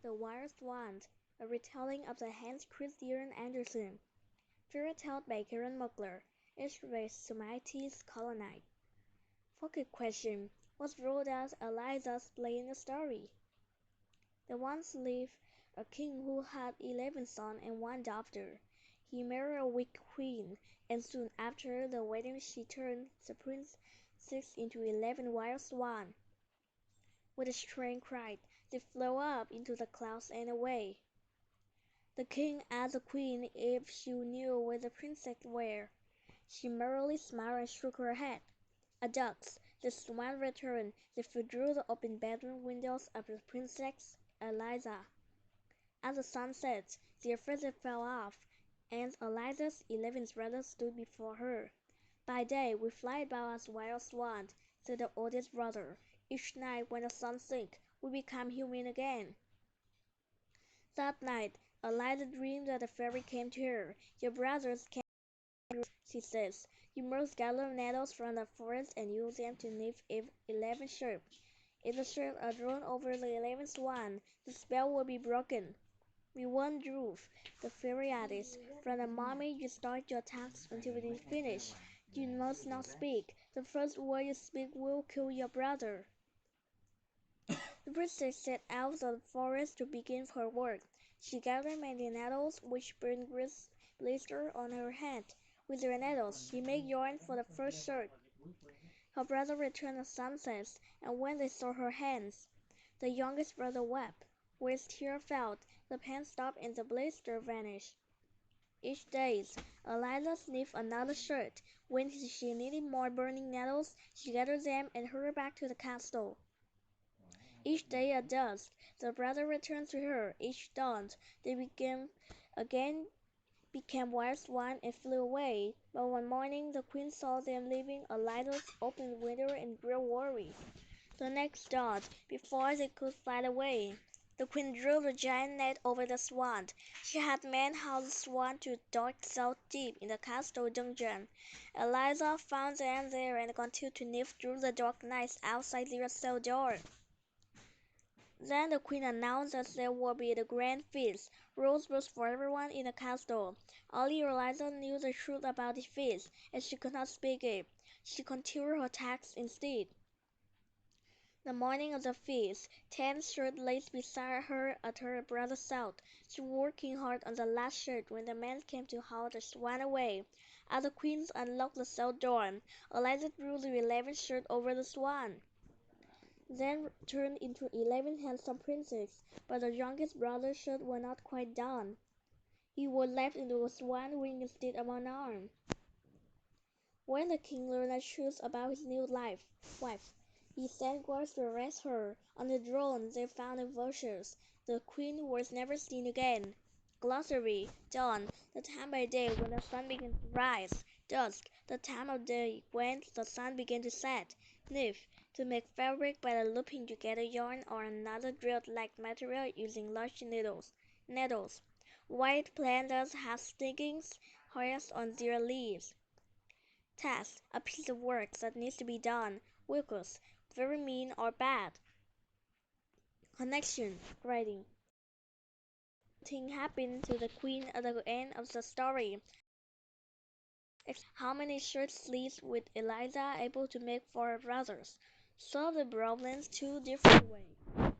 The Wild Swan, a retelling of the Hans Christian Andersen fairy tale by Karen Mugler, illustrated by Sumaitis Colonnade. Focus question: what role does Eliza play in the story? There once lived a king who had 11 sons and 1 daughter. He married a weak queen, and soon after the wedding she turned the princess into 11 wild swans. With a strange cry, they flew up into the clouds and away. The king asked the queen if she knew where the princess were. She merely smiled and shook her head. At dusk, the swans returned. They flew through the open bedroom windows of the Princess Eliza. As the sun set, their feathers fell off, and Eliza's 11 brothers stood before her. "By day we fly about as wild swans," said the oldest brother. "Each night when the sun sinks, we become human again." That night, Eliza dreamed that a fairy came to her. "Your brothers came," she says. "You must gather nettles from the forest and use them to knit 11 shirts. If the shirts are drawn over the 11th swan, the spell will be broken." "We won't do," the fairy added. "From the moment you start your task until it is finished, you must not speak. The first word you speak will kill your brother." The princess set out of the forest to begin her work. She gathered many nettles, which burned blisters on her hand. With their nettles, she made yarn for the first shirt. Her brother returned at sunset, and when they saw her hands, the youngest brother wept. When his tears fell, the pain stopped and the blister vanished. Each day, Eliza knit another shirt. When she needed more burning nettles, she gathered them and hurried back to the castle. Each day at dusk, the brother returned to her. Each dawn, they again became wild swans and flew away. But one morning, the queen saw them leaving Eliza's open window and grew worried. The next dawn, before they could fly away, the queen drew the giant net over the swan. She had men house the swan to a dark cell deep in the castle dungeon. Eliza found them there and continued to knit through the dark nights outside their cell door. Then the queen announced that there would be the grand feast, rosebuds for everyone in the castle. Only Eliza knew the truth about the feast, and she could not speak it. She continued her task instead. The morning of the feast, 10 shirts lay beside her at her brother's side. She was working hard on the last shirt when the men came to haul the swan away. As the queen unlocked the cell door, Eliza drew the 11th shirt over the swan, then turned into 11 handsome princes. But the youngest brother's shirt was not quite done. He was left into a swan wing instead of an arm. When the king learned the truth about his new wife, he sent guards to arrest her. On the throne they found the vultures. The queen was never seen again. Glossary: dawn, the time by day when the sun begins to rise. Dusk, the time of day when the sun begins to set. Nymph, to make fabric by the looping together yarn or another thread-like material using large needles. Nettles, white plants have stinging hairs on their leaves. Task, a piece of work that needs to be done. Workers, very mean or bad. Connection, writing. Thing happened to the queen at the end of the story. How many shirt sleeves was Eliza able to make for her brothers? Solve the problems two different ways.